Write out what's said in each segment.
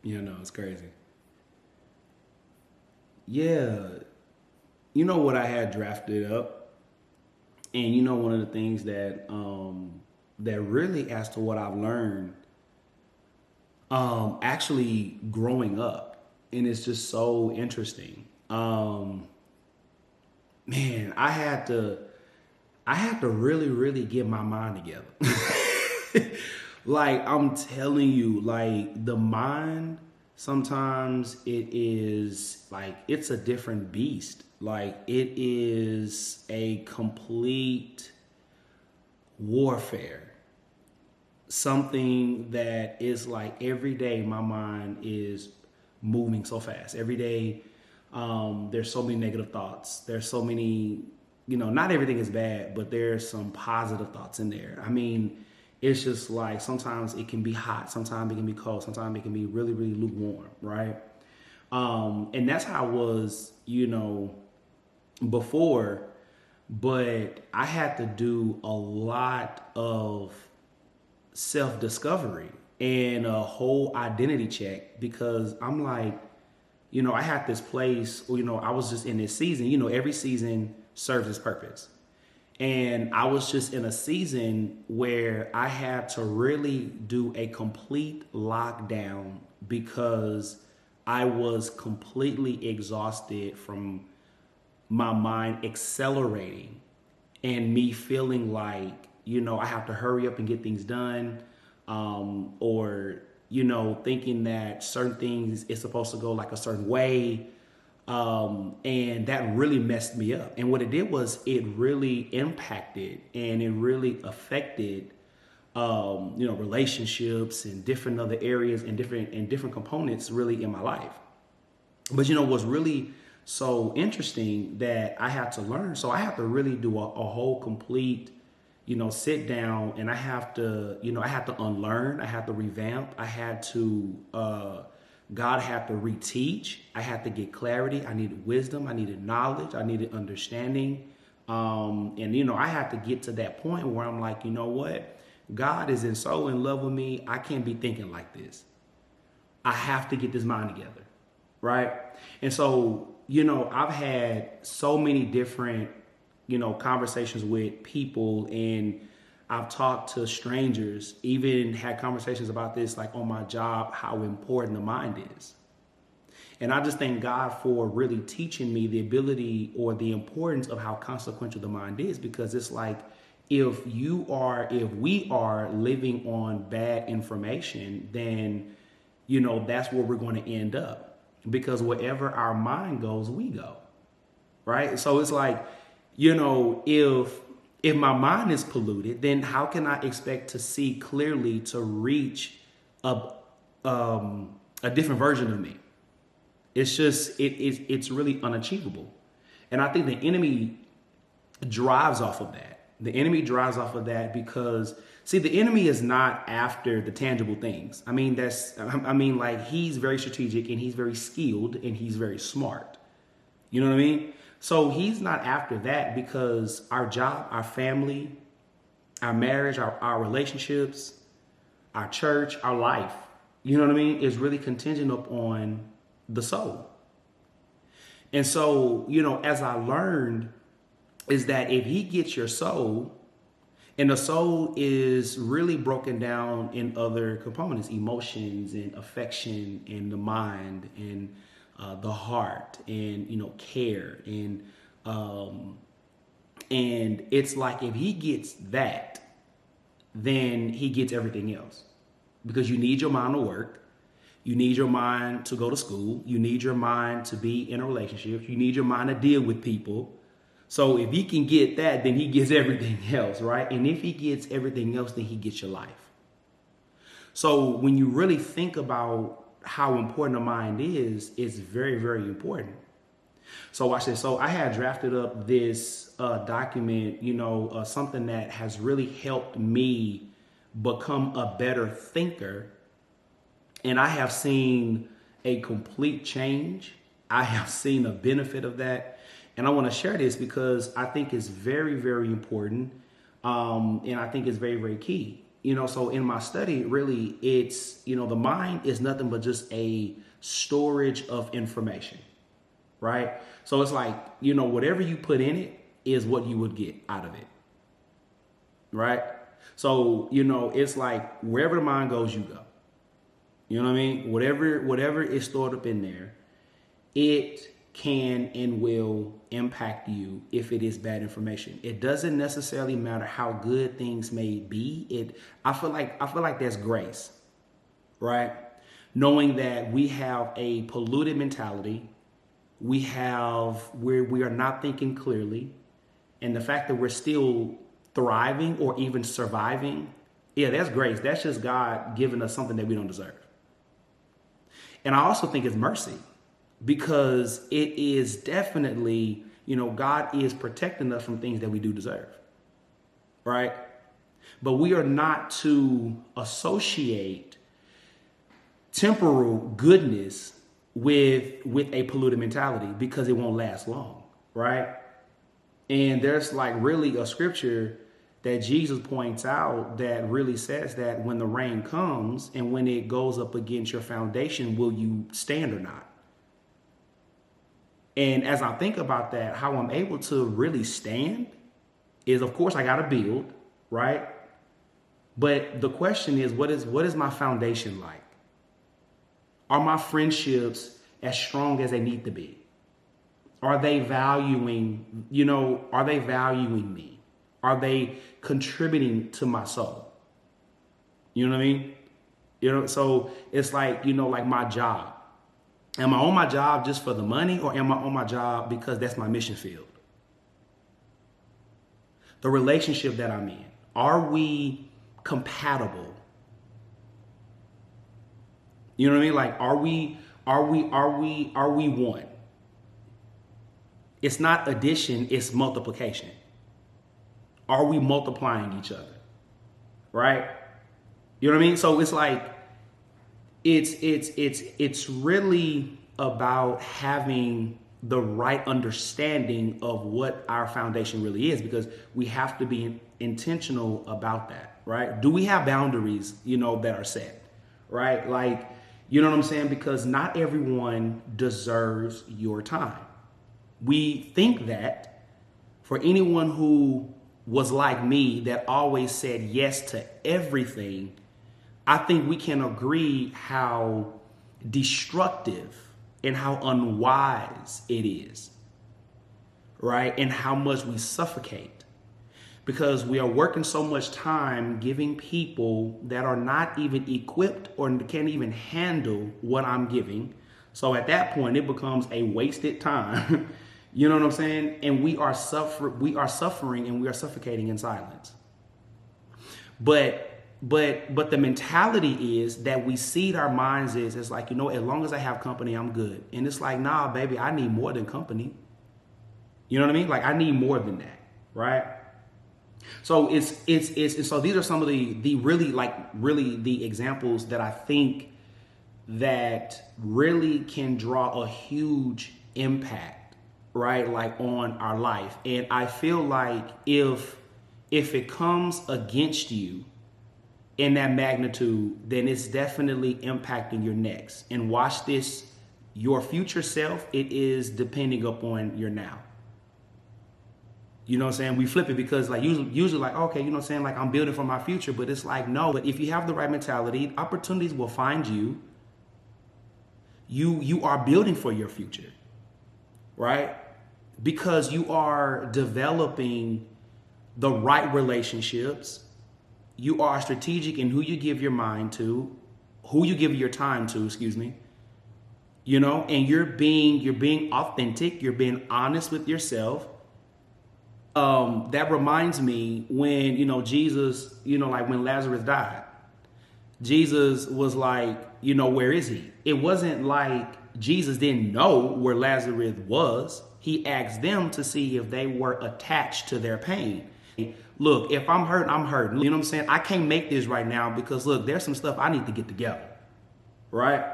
It's crazy. Yeah, you know what I had drafted up, and one of the things that really, as to what I've learned, actually growing up, and it's just so interesting. Man, I had to really, really get my mind together. Like I'm telling you, like the mind sometimes it is like it's a different beast. Like it is a complete warfare. Something that is like every day my mind is moving so fast. Every day there's so many negative thoughts. There's so many, not everything is bad, but there's some positive thoughts in there. I mean, it's just like sometimes it can be hot, sometimes it can be cold, sometimes it can be really, really lukewarm, right? And that's how I was, before, but I had to do a lot of self discovery and a whole identity check because I'm like, I had this place, I was just in this season, every season serves its purpose. And I was just in a season where I had to really do a complete lockdown because I was completely exhausted from my mind accelerating and me feeling like, I have to hurry up and get things done, or, thinking that certain things is supposed to go like a certain way. And that really messed me up. And what it did was it really impacted and it really affected, relationships and different other areas and different components really in my life. But what's really so interesting that I had to learn. So I have to really do a whole complete, sit down, and I had to unlearn. I had to revamp. I had to, God had to reteach. I had to get clarity. I needed wisdom. I needed knowledge. I needed understanding. And I had to get to that point where I'm like, you know what? God is so in love with me. I can't be thinking like this. I have to get this mind together. Right. And so, I've had so many different, conversations with people, and I've talked to strangers, even had conversations about this, like on my job, how important the mind is. And I just thank God for really teaching me the ability or the importance of how consequential the mind is, because it's like, if we are living on bad information, then, that's where we're going to end up, because wherever our mind goes, we go. Right. So it's like, if my mind is polluted, then how can I expect to see clearly to reach a different version of me? It's just it's really unachievable. And I think the enemy drives off of that. The enemy drives off of that because, see, the enemy is not after the tangible things. Like, he's very strategic and he's very skilled and he's very smart. You know what I mean? So he's not after that, because our job, our family, our marriage, our relationships, our church, our life, you know what I mean, is really contingent upon the soul. And so, as I learned, is that if he gets your soul, and the soul is really broken down in other components, emotions and affection and the mind and the heart and, care. And it's like, if he gets that, then he gets everything else, because you need your mind to work. You need your mind to go to school. You need your mind to be in a relationship. You need your mind to deal with people. So if he can get that, then he gets everything else, right? And if he gets everything else, then he gets your life. So when you really think about how important the mind is, it's very, very important. So watch this. So I had drafted up this document, something that has really helped me become a better thinker. And I have seen a complete change. I have seen a benefit of that. And I want to share this because I think it's very, very important. And I think it's very, very key. so in my study, really, it's, the mind is nothing but just a storage of information, right? So it's like, whatever you put in it is what you would get out of it, right? So, it's like wherever the mind goes, you go. You know what I mean? Whatever is stored up in there, it can and will impact you if it is bad information. It doesn't necessarily matter how good things may be. I feel like there's grace, right? Knowing that we have a polluted mentality, we are not thinking clearly, and the fact that we're still thriving or even surviving, yeah, that's grace. That's just God giving us something that we don't deserve. And I also think it's mercy, because it is definitely, God is protecting us from things that we do deserve, right? But we are not to associate temporal goodness with a polluted mentality, because it won't last long, right? And there's like really a scripture that Jesus points out that really says that when the rain comes and when it goes up against your foundation, will you stand or not? And as I think about that, how I'm able to really stand is, of course, I got to build, right? But the question is, what is my foundation like? Are my friendships as strong as they need to be? Are they valuing me? Are they contributing to my soul? You know what I mean? So it's like, like my job. Am I on my job just for the money, or am I on my job because that's my mission field? The relationship that I'm in, are we compatible? You know what I mean? Like, are we one? It's not addition, it's multiplication. Are we multiplying each other? Right? You know what I mean? So it's like, it's really about having the right understanding of what our foundation really is, because we have to be intentional about that, right? Do we have boundaries, that are set, right? Like, you know what I'm saying? Because not everyone deserves your time. We think that for anyone who was like me, that always said yes to everything, I think we can agree how destructive and how unwise it is, right? And how much we suffocate, because we are working so much time giving people that are not even equipped or can't even handle what I'm giving. So at that point, it becomes a wasted time. You know what I'm saying? And we are suffering and we are suffocating in silence. But the mentality is that we seed our minds is like, as long as I have company, I'm good. And it's like, nah, baby, I need more than company. You know what I mean? Like, I need more than that, right? So so these are some of the really the examples that I think that really can draw a huge impact, right? Like, on our life. And I feel like if it comes against you in that magnitude, then it's definitely impacting your next. And watch this, your future self, it is depending upon your now. You know what I'm saying? We flip it, because like usually like, okay, you know what I'm saying? Like, I'm building for my future, but it's like, no, but if you have the right mentality, opportunities will find you. You are building for your future, right? Because you are developing the right relationships. You are strategic in who you give your mind to, who you give your time to, and you're being authentic. You're being honest with yourself. That reminds me when, Jesus, like when Lazarus died, Jesus was like, where is he? It wasn't like Jesus didn't know where Lazarus was. He asked them to see if they were attached to their pain. Look, if I'm hurt, I'm hurt. You know what I'm saying? I can't make this right now because, look, there's some stuff I need to get together, right?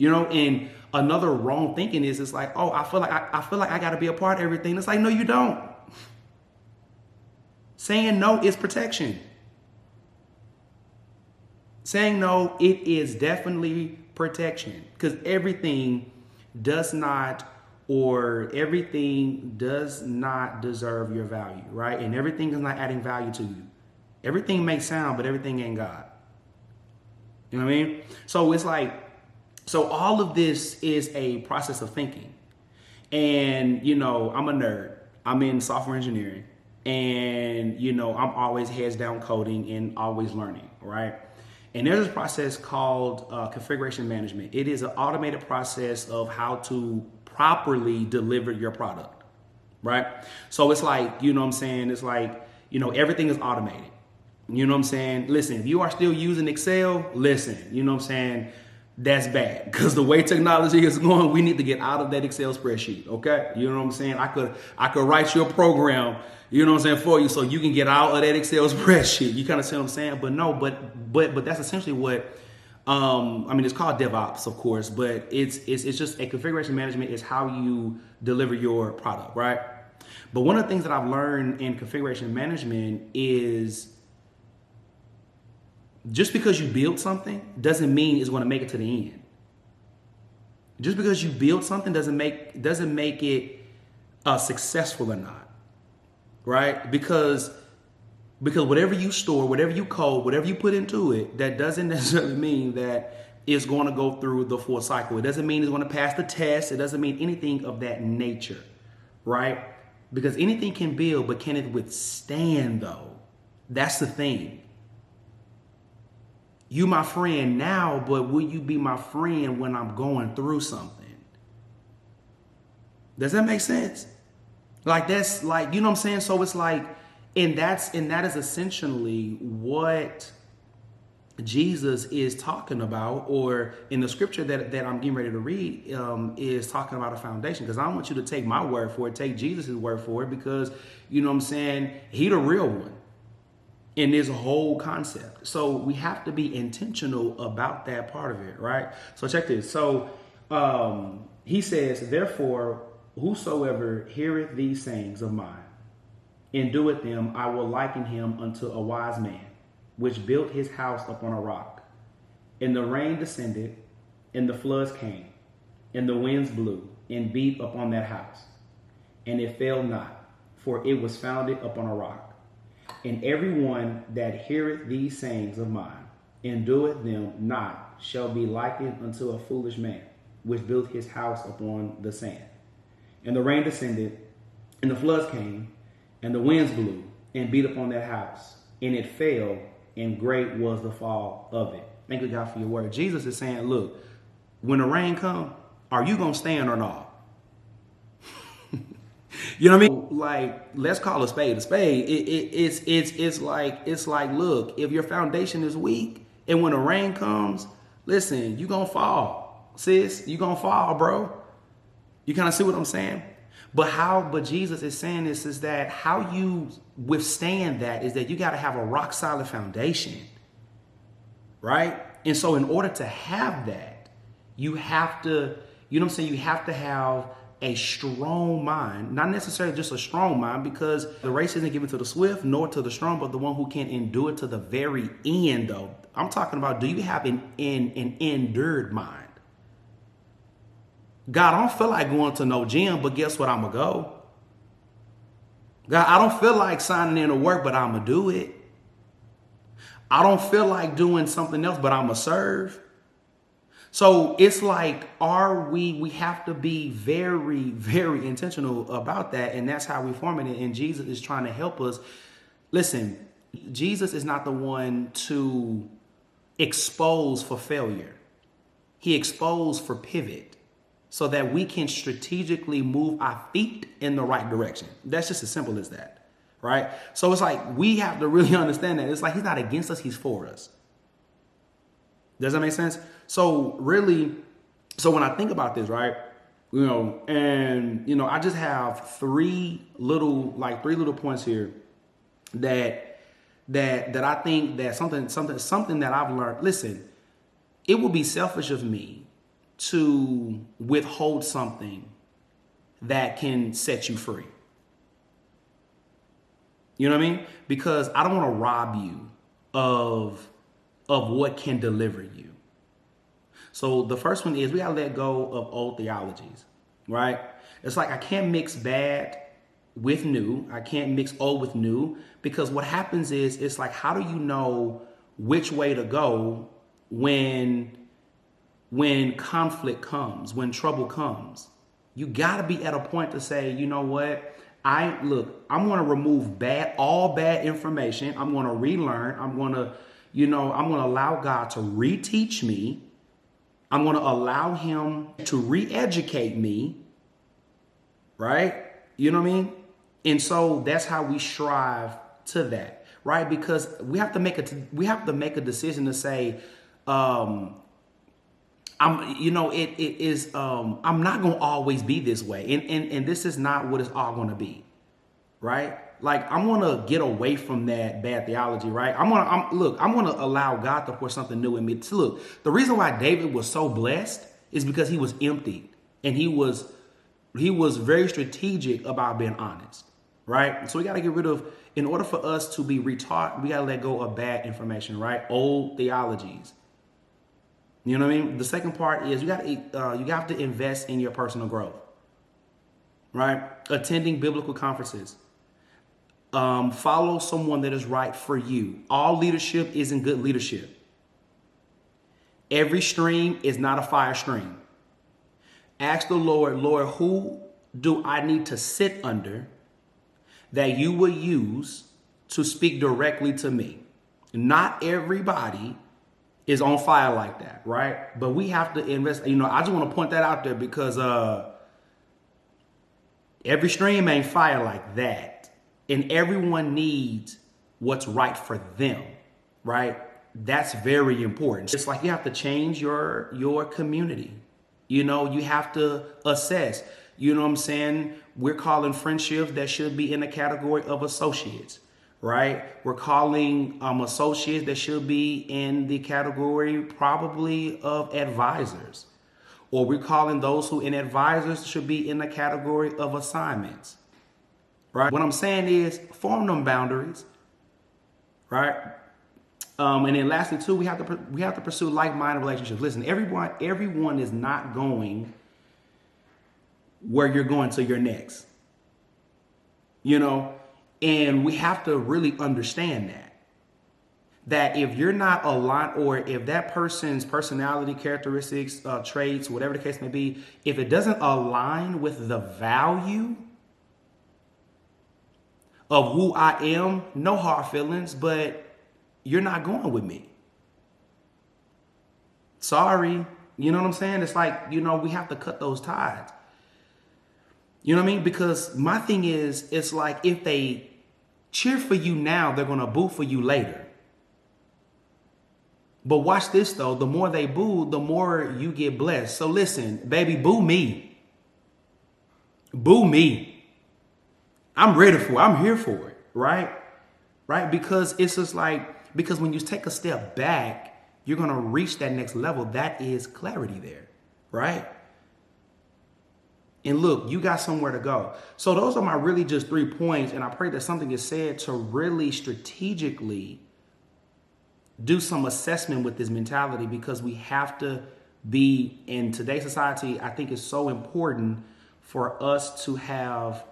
And another wrong thinking is, it's like, oh, I feel like I got to be a part of everything. It's like, no, you don't. Saying no is protection. Saying no, it is definitely protection, because everything does not deserve your value, right? And everything is not adding value to you. Everything makes sound, but everything ain't God. You know what I mean? So it's like, so all of this is a process of thinking. And, I'm a nerd. I'm in software engineering. And, I'm always heads down coding and always learning, right? And there's this process called configuration management. It is an automated process of how to properly deliver your product, right? So it's like, you know what I'm saying? It's like, everything is automated. You know what I'm saying? Listen, if you are still using Excel, listen, you know what I'm saying? That's bad, because the way technology is going, we need to get out of that Excel spreadsheet. Okay. You know what I'm saying? I could write you a program, you know what I'm saying, for you, so you can get out of that Excel spreadsheet. You kind of see what I'm saying? But no, but that's essentially what, it's called DevOps, of course, but it's just a configuration management is how you deliver your product, right? But one of the things that I've learned in configuration management is, just because you build something doesn't mean it's going to make it to the end. Just because you build something doesn't make it successful or not, right? Because whatever you store, whatever you code, whatever you put into it, that doesn't necessarily mean that it's going to go through the full cycle. It doesn't mean it's going to pass the test. It doesn't mean anything of that nature, right? Because anything can build, but can it withstand though? That's the thing. You my friend now, but will you be my friend when I'm going through something? Does that make sense? Like, that's like, you know what I'm saying? So it's like, and that is essentially what Jesus is talking about, or in the scripture that I'm getting ready to read, is talking about a foundation. Because I don't want you to take my word for it, take Jesus' word for it, because, you know what I'm saying, he the real one in this whole concept. So we have to be intentional about that part of it, right? So check this. So he says, therefore, whosoever heareth these sayings of mine and doeth them, I will liken him unto a wise man, which built his house upon a rock. And the rain descended, and the floods came, and the winds blew, and beat upon that house. And it fell not, for it was founded upon a rock. And everyone that heareth these sayings of mine, and doeth them not, shall be likened unto a foolish man, which built his house upon the sand. And the rain descended, and the floods came, and the winds blew, and beat upon that house. And it fell, and great was the fall of it. Thank you, God, for your word. Jesus is saying, look, when the rain comes, are you going to stand or not? You know what I mean? Like, let's call a spade a spade. It's like, look, if your foundation is weak and when the rain comes, listen, you gonna fall, sis. You gonna fall, bro. You kind of see what I'm saying? But Jesus is saying this is that how you withstand that is that you got to have a rock solid foundation, right? And so in order to have that, you have to, you know what I'm saying? You have to have a strong mind, not necessarily just a strong mind, because the race isn't given to the swift nor to the strong, but the one who can endure to the very end. Though I'm talking about, do you have an endured mind? God, I don't feel like going to no gym, but guess what? I'm gonna go. God, I don't feel like signing in to work, but I'm gonna do it. I don't feel like doing something else, but I'm gonna serve. So it's like, we have to be very, very intentional about that. And that's how we form it. And Jesus is trying to help us. Listen, Jesus is not the one to expose for failure. He exposed for pivot so that we can strategically move our feet in the right direction. That's just as simple as that, right? So it's like, we have to really understand that. It's like, he's not against us, he's for us. Does that make sense? So really, so when I think about this, right, I just have three little points here that I think that something that I've learned. Listen, it would be selfish of me to withhold something that can set you free. You know what I mean? Because I don't want to rob you of of what can deliver you. So the first one is we gotta let go of old theologies, right? It's like I can't mix bad with new. I can't mix old with new, because what happens is it's like, how do you know which way to go when conflict comes, when trouble comes? You gotta be at a point to say, you know what? I'm going to remove all bad information. I'm going to relearn. I'm going to allow God to reteach me. I'm going to allow him to re-educate me. Right? You know what I mean? And so that's how we strive to that, right? Because we have to make a decision to say, I'm not going to always be this way. And this is not what it's all going to be. Right? Like, I'm going to get away from that bad theology, right? I'm going to allow God to pour something new in me. Look, the reason why David was so blessed is because he was empty, and he was very strategic about being honest, right? So we got to get rid of, in order for us to be retaught, we got to let go of bad information, right? Old theologies. You know what I mean? The second part is you have to invest in your personal growth, right? Attending biblical conferences. Follow someone that is right for you. All leadership isn't good leadership. Every stream is not a fire stream. Ask the Lord, who do I need to sit under that you will use to speak directly to me? Not everybody is on fire like that, right? But we have to invest. I just want to point that out there, because every stream ain't fire like that. And everyone needs what's right for them, right? That's very important. It's like you have to change your community. You have to assess. You know what I'm saying? We're calling friendships that should be in the category of associates, right? We're calling associates that should be in the category probably of advisors. Or we're calling those who in advisors should be in the category of assignments. Right. What I'm saying is form them boundaries. Right. And then lastly, too, we have to pursue like-minded relationships. Listen, everyone is not going where you're going to your next. And we have to really understand that if you're not aligned, or if that person's personality characteristics, traits, whatever the case may be, if it doesn't align with the value of who I am, no hard feelings, but you're not going with me. Sorry. You know what I'm saying? It's like, we have to cut those ties. You know what I mean? Because my thing is, it's like, if they cheer for you now, they're going to boo for you later. But watch this, though. The more they boo, the more you get blessed. So listen, baby, boo me. Boo me. I'm ready for it. I'm here for it, right? Right? Because it's just like, because when you take a step back, you're going to reach that next level. That is clarity there, right? And look, you got somewhere to go. So those are my really just 3 points. And I pray that something is said to really strategically do some assessment with this mentality, because we have to be, in today's society, I think it's so important for us to have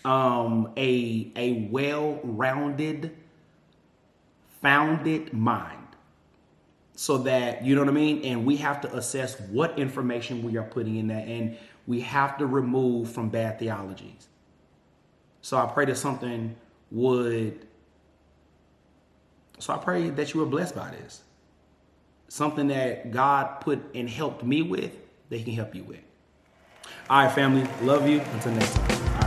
a well-rounded, founded mind, so that, you know what I mean? And we have to assess what information we are putting in that, and we have to remove from bad theologies. So I pray that I pray that you were blessed by this. Something that God put and helped me with, that he can help you with. All right, family. Love you. Until next time.